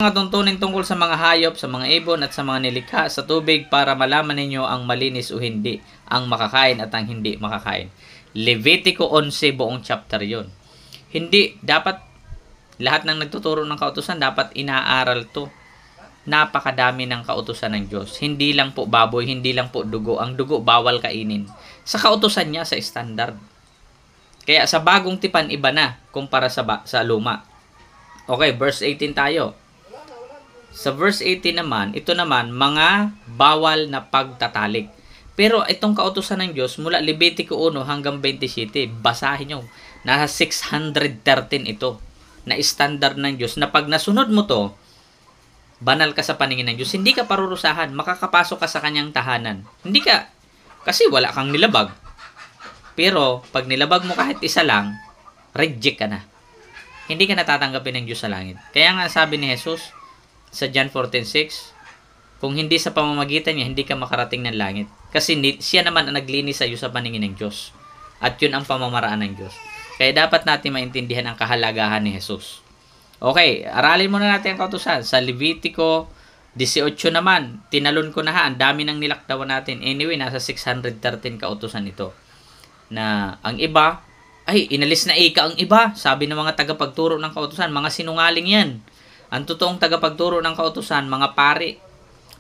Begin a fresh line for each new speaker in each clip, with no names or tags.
Mga tuntunin tungkol sa mga hayop, sa mga ibon at sa mga nilikha sa tubig para malaman ninyo ang malinis o hindi, ang makakain at ang hindi makakain. Levitico 11 buong chapter yon. Hindi, dapat lahat ng nagtuturo ng kautusan dapat inaaral to. Napakadami ng kautusan ng Diyos. Hindi lang po baboy, hindi lang po dugo. Ang dugo bawal kainin. Sa kautusan niya, sa standard. Kaya sa bagong tipan, iba na kumpara sa luma. Okay, verse 18 tayo. Sa verse 18 naman, ito naman, mga bawal na pagtatalik. Pero itong kautusan ng Diyos, mula Levitico 1 hanggang 27, basahin nyo. Nasa 613 ito na standard ng Diyos na pag nasunod mo to, banal ka sa paningin ng Diyos. Hindi ka parurusahan. Makakapasok ka sa kanyang tahanan. Hindi ka, kasi wala kang nilabag. Pero, pag nilabag mo kahit isa lang, reject ka na. Hindi ka natatanggapin ng Diyos sa langit. Kaya nga sabi ni Jesus sa John 14:6, kung hindi sa pamamagitan niya, hindi ka makarating ng langit. Kasi siya naman ang naglinis sa iyo sa paningin ng Diyos. At yun ang pamamaraan ng Diyos. Kaya dapat natin maintindihan ang kahalagahan ni Jesus. Okay, aralin muna natin ang kautusan. Sa Levitico 18 naman, tinalon ko na ha, ang dami ng nilakdawan natin. Anyway, nasa 613 kautusan ito. Na ang iba, ay, inalis na ika ang iba. Sabi ng mga tagapagturo ng kautusan, mga sinungaling yan. Ang totoong tagapagturo ng kautusan, mga pari.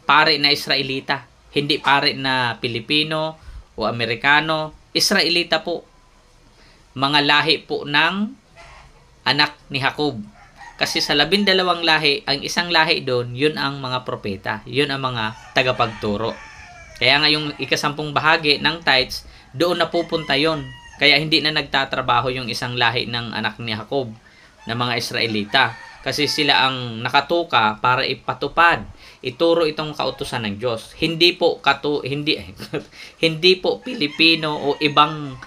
Pari na Israelita. Hindi pari na Pilipino o Amerikano. Israelita po. Mga lahi po ng anak ni Jacob. Kasi sa 12 lahi, ang isang lahi doon, yun ang mga propeta. Yun ang mga tagapagturo. Kaya nga yung ikasampung bahagi ng tithes, doon na pupunta yun. Kaya hindi na nagtatrabaho yung isang lahi ng anak ni Jacob na mga Israelita. Kasi sila ang nakatuka para ipatupad, ituro itong kautusan ng Diyos. Hindi po hindi po Pilipino o ibang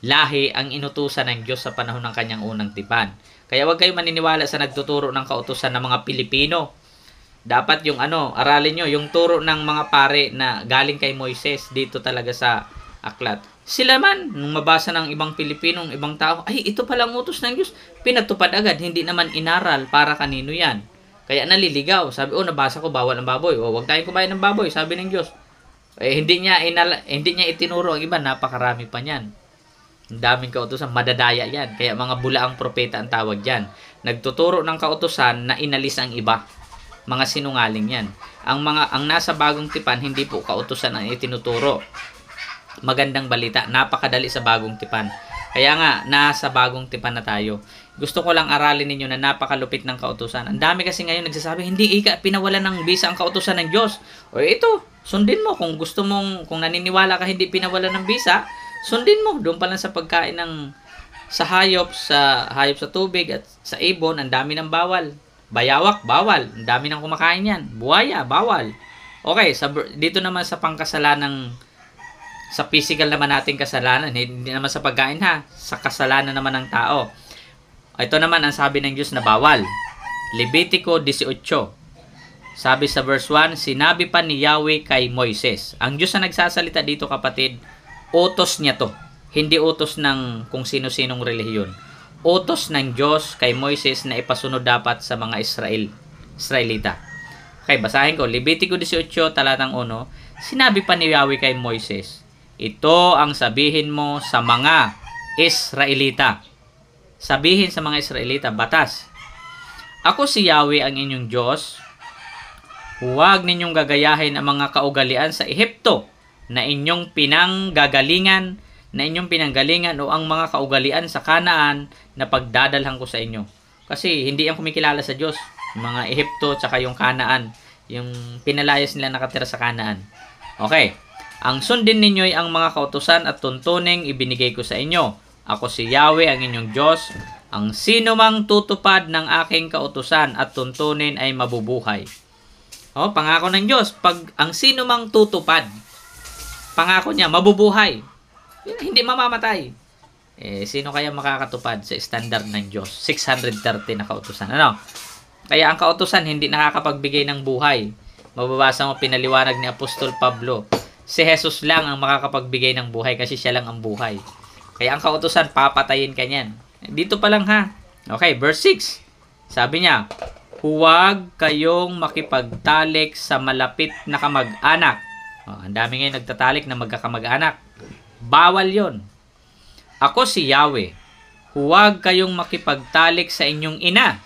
lahi ang inutusan ng Diyos sa panahon ng kanyang unang tipan. Kaya huwag kayong maniniwala sa nagtuturo ng kautusan ng mga Pilipino. Dapat yung aralin nyo, yung turo ng mga pare na galing kay Moises dito talaga sa aklat. Sila man, nung mabasa ng ibang Pilipinong, ibang tao, ay, ito palang utos ng Diyos. Pinatupad agad, hindi naman inaral para kanino yan. Kaya naliligaw. Sabi, nabasa ko, bawal ang baboy. Huwag tayong kumain ng baboy, sabi ng Diyos. Hindi niya itinuro ang iba, napakarami pa niyan. Ang daming kautusan, madadaya yan. Kaya mga bulaang propeta ang tawag yan. Nagtuturo ng kautusan na inalis ang iba. Mga sinungaling yan. Ang nasa bagong tipan, hindi po kautusan ang itinuturo. Magandang balita, napakadali sa bagong tipan. Kaya nga, nasa bagong tipan na tayo. Gusto ko lang aralin ninyo na napakalupit ng kautusan. Ang dami kasi ngayon nagsasabi, hindi pinawalan ng bisa ang kautusan ng Diyos. O ito, sundin mo. Kung gusto mong, kung naniniwala ka hindi pinawalan ng bisa, sundin mo. Doon pa lang sa pagkain sa hayop sa tubig at sa ibon, ang dami ng bawal. Bayawak, bawal. Ang dami ng kumakain yan. Buhaya, bawal. Okay, dito naman sa pangkasalanang, sa physical naman nating kasalanan, hindi naman sa pagkain ha, sa kasalanan naman ng tao. Ito naman ang sabi ng Diyos na bawal. Levitico 18. Sabi sa verse 1, sinabi pa ni Yahweh kay Moises. Ang Diyos na nagsasalita dito kapatid, utos niya to. Hindi utos ng kung sino-sinong relihiyon. Utos ng Diyos kay Moises na ipasunod dapat sa mga Israelita. Okay, basahin ko. Levitico 18, talatang 1. Sinabi pa ni Yahweh kay Moises, ito ang sabihin mo sa mga Israelita. Sabihin sa mga Israelita, batas. Ako si Yahweh ang inyong Diyos. Huwag ninyong gagayahin ang mga kaugalian sa Ehipto na inyong pinanggagalingan o ang mga kaugalian sa Kanaan na pagdadalhan ko sa inyo. Kasi hindi yan kumikilala sa Diyos. Yung mga Ehipto tsaka yung Kanaan. Yung pinalayas nila nakatira sa Kanaan. Okay. Ang sundin ninyo ay ang mga kautusan at tuntuning ibinigay ko sa inyo. Ako si Yahweh ang inyong Diyos. Ang sino mang tutupad ng aking kautusan at tuntunin ay mabubuhay. Pangako ng Diyos. Pag ang sino mang tutupad, pangako niya, mabubuhay. Hindi mamamatay. Sino kaya makakatupad sa standard ng Diyos? 630 na kautusan. Kaya ang kautusan hindi nakakapagbigay ng buhay. Mababasa mo pinaliwanag ni Apostol Pablo. Si Jesus lang ang makakapagbigay ng buhay kasi siya lang ang buhay. Kaya ang kautusan, papatayin ka niyan. Dito pa lang ha. Okay, verse 6. Sabi niya, huwag kayong makipagtalik sa malapit na kamag-anak. Ang dami ngayon nagtatalik na magkakamag-anak. Bawal yon. Ako si Yahweh. Huwag kayong makipagtalik sa inyong ina.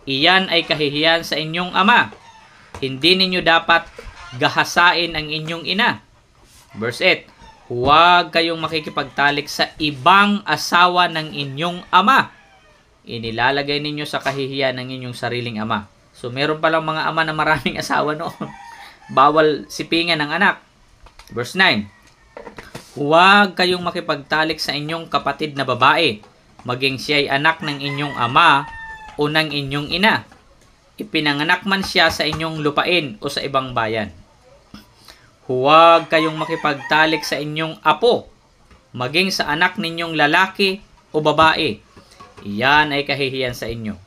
Iyan ay kahihiyan sa inyong ama. Hindi ninyo dapat gahasain ang inyong ina. Verse 8. Huwag kayong makikipagtalik sa ibang asawa ng inyong ama. Inilalagay ninyo sa kahihiyan ng inyong sariling ama. So meron palang mga ama na maraming asawa noon. Bawal sipingan ng anak. Verse 9. Huwag kayong makipagtalik sa inyong kapatid na babae, maging siya ay anak ng inyong ama o ng inyong ina. Ipinanganak man siya sa inyong lupain o sa ibang bayan. Huwag kayong makipagtalik sa inyong apo, maging sa anak ninyong lalaki o babae. Iyan ay kahihiyan sa inyo.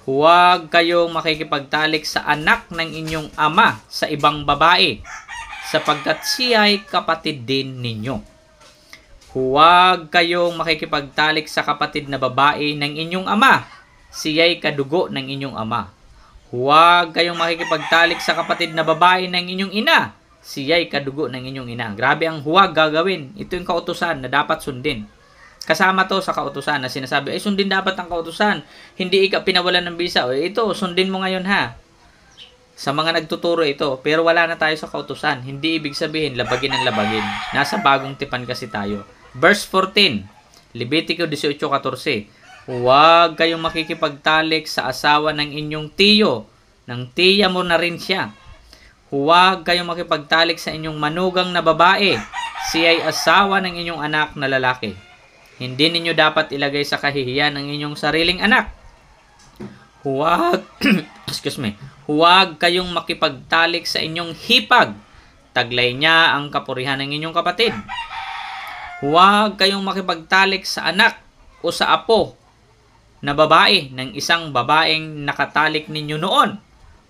Huwag kayong makikipagtalik sa anak ng inyong ama sa ibang babae, sapagkat siya ay kapatid din ninyo. Huwag kayong makikipagtalik sa kapatid na babae ng inyong ama, siya ay kadugo ng inyong ama. Huwag kayong makikipagtalik sa kapatid na babae ng inyong ina, siya ay kadugo ng inyong ina. Grabe ang huwag gagawin. Ito yung kautusan na dapat sundin. Kasama to sa kautusan na sinasabi, sundin dapat ang kautusan. Hindi ikaw pinawalan ng bisa. Ito, sundin mo ngayon ha. Sa mga nagtuturo ito, pero wala na tayo sa kautusan. Hindi ibig sabihin, labagin ang labagin. Nasa bagong tipan kasi tayo. Verse 14, Levitico 18:14. Huwag kayong makikipagtalik sa asawa ng inyong tiyo, ng tiya mo na rin siya. Huwag kayong makipagtalik sa inyong manugang na babae, siya ay asawa ng inyong anak na lalaki. Hindi ninyo dapat ilagay sa kahihiyan ang inyong sariling anak. Huwag, huwag kayong makipagtalik sa inyong hipag. Taglay niya ang kapurihan ng inyong kapatid. Huwag kayong makipagtalik sa anak o sa apo na babae ng isang babaeng nakatalik ninyo noon.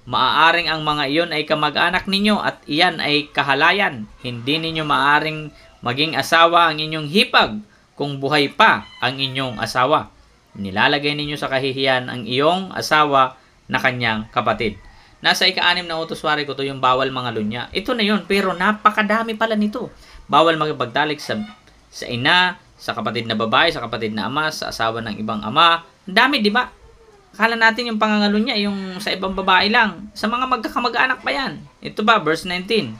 Maaaring ang mga iyon ay kamag-anak ninyo at iyan ay kahalayan. Hindi ninyo maaaring maging asawa ang inyong hipag kung buhay pa ang inyong asawa. Nilalagay ninyo sa kahihiyan ang iyong asawa na kanyang kapatid. Nasa ika-6 na utos-wari ko to yung bawal mga lunya. Ito na yun, pero napakadami pala nito. Bawal makipagtalik sa ina, sa kapatid na babae, sa kapatid na ama, sa asawa ng ibang ama. Ang dami, di ba? Akala natin yung pangangalunya, yung sa ibang babae lang. Sa mga magkakamag-anak pa yan. Ito ba, verse 19.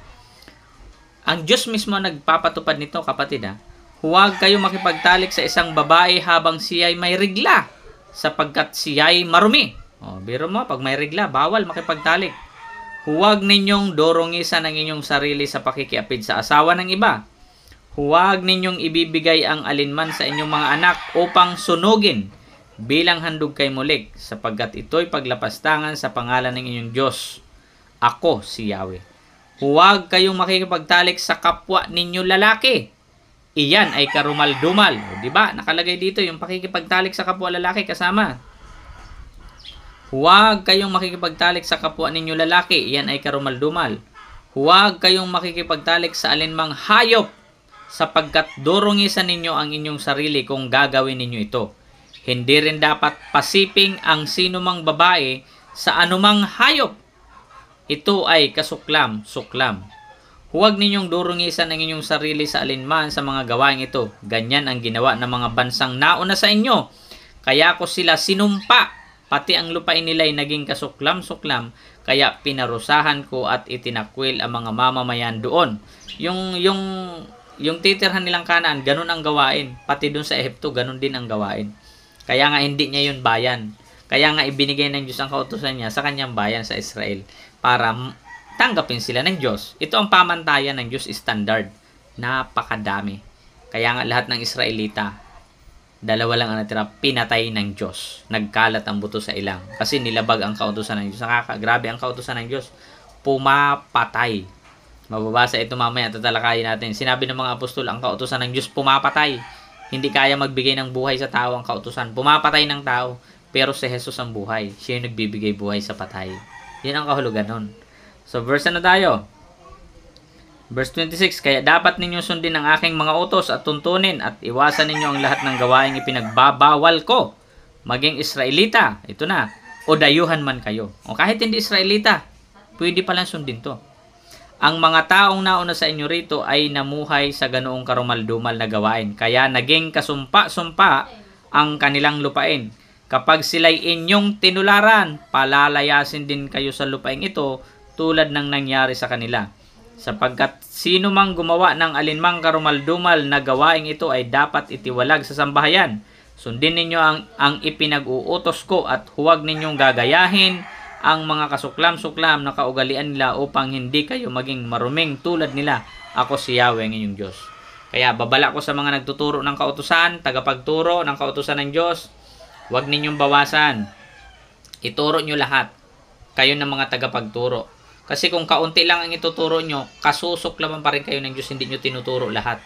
Ang Diyos mismo nagpapatupad nito, kapatid ha. Huwag kayong makipagtalik sa isang babae habang siya ay may rigla, sapagkat siya ay marumi. Biro mo, pag may rigla, bawal makipagtalik. Huwag ninyong dorongisan ang inyong sarili sa pakikiapid sa asawa ng iba. Huwag ninyong ibibigay ang alinman sa inyong mga anak upang sunugin bilang handog kay mulik, sapagkat ito'y paglapastangan sa pangalan ng inyong Diyos. Ako si Yahweh. Huwag kayong makikipagtalik sa kapwa ninyo lalaki. Iyan ay karumal-dumal. Diba? Nakalagay dito yung pakikipagtalik sa kapwa lalaki kasama. Huwag kayong makikipagtalik sa kapwa ninyo lalaki. Iyan ay karumal-dumal. Huwag kayong makikipagtalik sa alinmang hayop, sapagkat durungisan ninyo ang inyong sarili kung gagawin ninyo ito. Hindi rin dapat pasiping ang sinumang babae sa anumang hayop. Ito ay kasuklam-suklam. Huwag ninyong durungisan ang inyong sarili sa alinman sa mga gawain ito. Ganyan ang ginawa ng mga bansang nauna sa inyo. Kaya ko sila sinumpa, pati ang lupain nila ay naging kasuklam-suklam. Kaya pinarusahan ko at itinakwil ang mga mamamayan doon. Yung titirhan nilang Kanaan, ganun ang gawain. Pati doon sa Ehipto, ganun din ang gawain. Kaya nga hindi niya yun bayan. Kaya nga ibinigay ng Diyos ang kautusan niya sa kanyang bayan sa Israel para tanggapin sila ng Diyos. Ito ang pamantayan ng Diyos standard. Napakadami. Kaya nga lahat ng Israelita, dalawa lang ang natira, pinatay ng Diyos. Nagkalat ang buto sa ilang. Kasi nilabag ang kautusan ng Diyos. Grabe ang kautusan ng Diyos. Pumapatay. Mababasa ito mamaya, tatalakayin natin. Sinabi ng mga apostol, ang kautusan ng Diyos pumapatay. Hindi kaya magbigay ng buhay sa tao ang kautusan. Pumapatay ng tao. Pero si Jesus ang buhay. Siya yung nagbibigay buhay sa patay. Yan ang kahulugan nun. So, verse na tayo. Verse 26, kaya dapat ninyo sundin ang aking mga utos at tuntunin at iwasan ninyo ang lahat ng gawaing ipinagbabawal ko. Maging Israelita, ito na, o dayuhan man kayo. O kahit hindi Israelita, pwede palang sundin to. Ang mga taong nauna sa inyo rito ay namuhay sa ganoong karumaldumal na gawain. Kaya naging kasumpa-sumpa ang kanilang lupain. Kapag sila'y inyong tinularan, palalayasin din kayo sa lupain ito tulad ng nangyari sa kanila. Sapagkat sino mang gumawa ng alinmang karumaldumal na gawain ito ay dapat itiwalag sa sambahayan. Sundin ninyo ang ipinag-uutos ko at huwag ninyong gagayahin ang mga kasuklam-suklam na kaugalian nila upang hindi kayo maging maruming tulad nila. Ako si Yahweh ang inyong Diyos. Kaya babala ko sa mga nagtuturo ng kautusan, tagapagturo ng kautusan ng Diyos, huwag ninyong bawasan. Ituro nyo lahat. Kayo ng mga tagapagturo. Kasi kung kaunti lang ang ituturo nyo, kasusuklaman pa rin kayo ng Diyos, hindi nyo tinuturo lahat.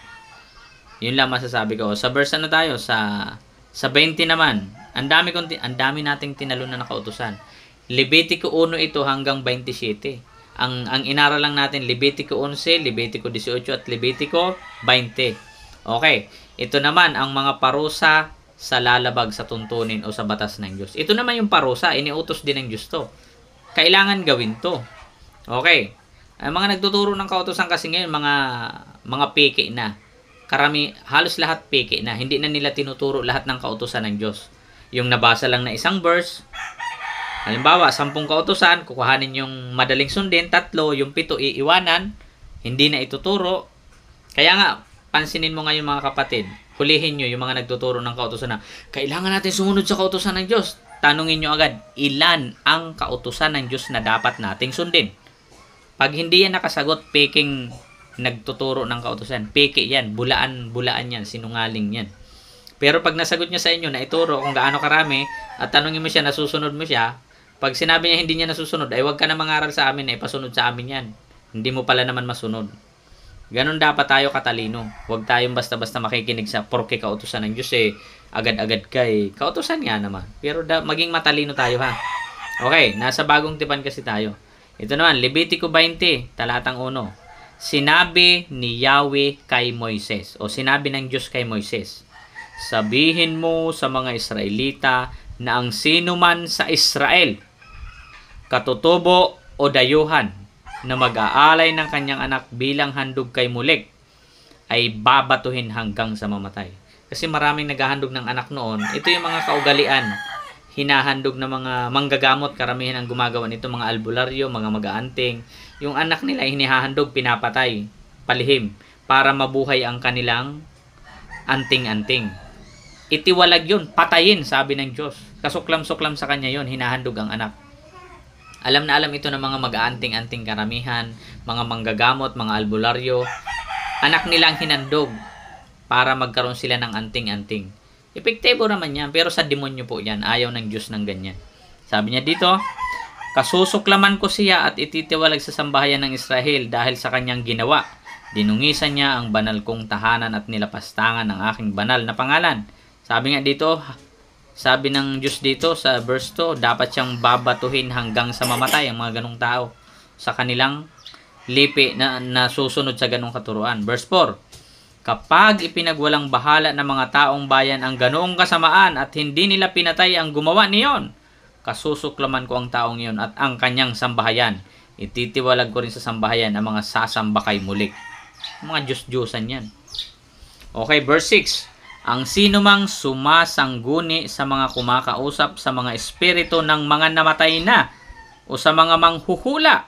Yun lang masasabi ko. Sa verse na tayo, sa 20 naman, ang dami nating tinalunan na kautusan. Levitico 1 ito hanggang 27. Ang inaral lang natin Levitico 11, Levitico 18 at Levitico 20. Okay, ito naman ang mga parusa sa lalabag sa tuntunin o sa batas ng Diyos. Ito naman yung parusa, iniutos din ng Diyos to. Kailangan gawin to. Okay. Ang mga nagtuturo ng kautusan kasi ngayon, mga peke na. Halos lahat peke na. Hindi na nila tinuturo lahat ng kautusan ng Diyos. Yung nabasa lang na isang verse, halimbawa, 10 kautusan, kukuhanin yung madaling sundin, 3, yung 7 iiwanan, hindi na ituturo. Kaya nga, pansinin mo ngayon mga kapatid, hulihin nyo yung mga nagtuturo ng kautusan na, kailangan natin sumunod sa kautusan ng Diyos. Tanungin nyo agad, ilan ang kautusan ng Diyos na dapat nating sundin? Pag hindi yan nakasagot, peking nagtuturo ng kautusan. Peke yan, bulaan yan, sinungaling yan. Pero pag nasagot niya sa inyo na ituro kung gaano karami, at tanungin mo siya, nasusunod mo siya, pag sinabi niya hindi niya nasusunod, ay huwag ka na mangaral sa amin, ay pasunod sa amin yan. Hindi mo pala naman masunod. Ganon dapat tayo katalino. Huwag tayong basta-basta makikinig sa porke kautusan ng Diyos agad-agad kay kautusan nga naman. Pero maging matalino tayo ha. Okay, nasa bagong tipan kasi tayo. Ito naman, Levitico 20, talatang 1. Sinabi ni Yahweh kay Moises, o sinabi ng Diyos kay Moises, sabihin mo sa mga Israelita na ang sino man sa Israel, katutubo o dayuhan, na mag-aalay ng kanyang anak bilang handog kay Molek, ay babatuhin hanggang sa mamatay. Kasi maraming naghahandog ng anak noon. Ito yung mga kaugalian. Hinahandog na mga manggagamot, karamihan ang gumagawa nito, mga albularyo, mga mag-aanting. Yung anak nila hinihahandog, pinapatay, palihim, para mabuhay ang kanilang anting-anting. Itiwalag yun, patayin, sabi ng Diyos. Kasuklam-suklam sa kanya yun, hinahandog ang anak. Alam na alam ito ng mga mag-aanting-anting karamihan, mga manggagamot, mga albularyo. Anak nilang hinandog para magkaroon sila ng anting-anting. Epektibo naman yan, pero sa demonyo po yan. Ayaw ng Diyos ng ganyan. Sabi niya dito, kasusuklaman ko siya at ititiwalag sa sambahayan ng Israel dahil sa kanyang ginawa. Dinungisan niya ang banal kong tahanan at nilapastangan ang aking banal na pangalan. Sabi nga dito, sabi ng Diyos dito sa verse 2, dapat siyang babatuhin hanggang sa mamatay ang mga ganong tao sa kanilang lipi na susunod sa ganong katuruan. Verse 4, kapag ipinagwalang bahala ng mga taong bayan ang ganoong kasamaan at hindi nila pinatay ang gumawa niyon, kasusuklaman ko ang taong iyon at ang kanyang sambahayan. Ititiwalag ko rin sa sambahayan ang mga sasamba kay Molek. Mga Diyos-Diyosan yan. Okay, verse 6. Ang sino mang sumasangguni sa mga kumakausap sa mga espiritu ng mga namatay na o sa mga manghuhula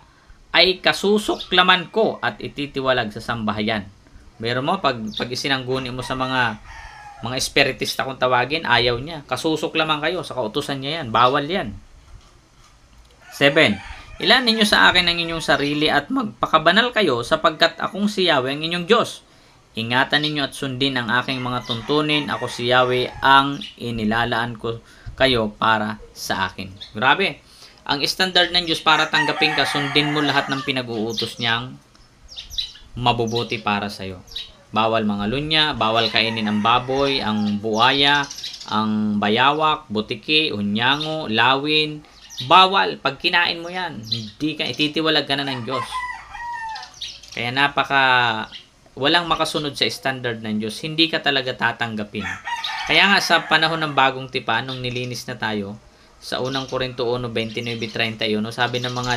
ay kasusuklaman ko at ititiwalag sa sambahayan. Meron mo, pag isinangguni mo sa mga espiritista kung tawagin, ayaw niya. Kasusuklaman kayo, sa kautusan niya yan. Bawal yan. 7. Ilan ninyo sa akin ang inyong sarili at magpakabanal kayo sapagkat akong si Yahweh ang inyong Diyos. Ingatan ninyo at sundin ang aking mga tuntunin. Ako si Yahweh ang inilalaan ko kayo para sa akin. Grabe. Ang standard ng Diyos para tanggapin ka, sundin mo lahat ng pinag-uutos niyang mabubuti para sa'yo. Bawal mga lunya, bawal kainin ang baboy, ang buaya, ang bayawak, butiki, unyango, lawin. Bawal. Pag kinain mo yan, hindi ka, ititiwalag ka na ng Diyos. Kaya walang makasunod sa standard ng Diyos, hindi ka talaga tatanggapin. Kaya nga sa panahon ng bagong tipan, nung nilinis na tayo, Sa unang Korinto 1:29-31, sabi ng mga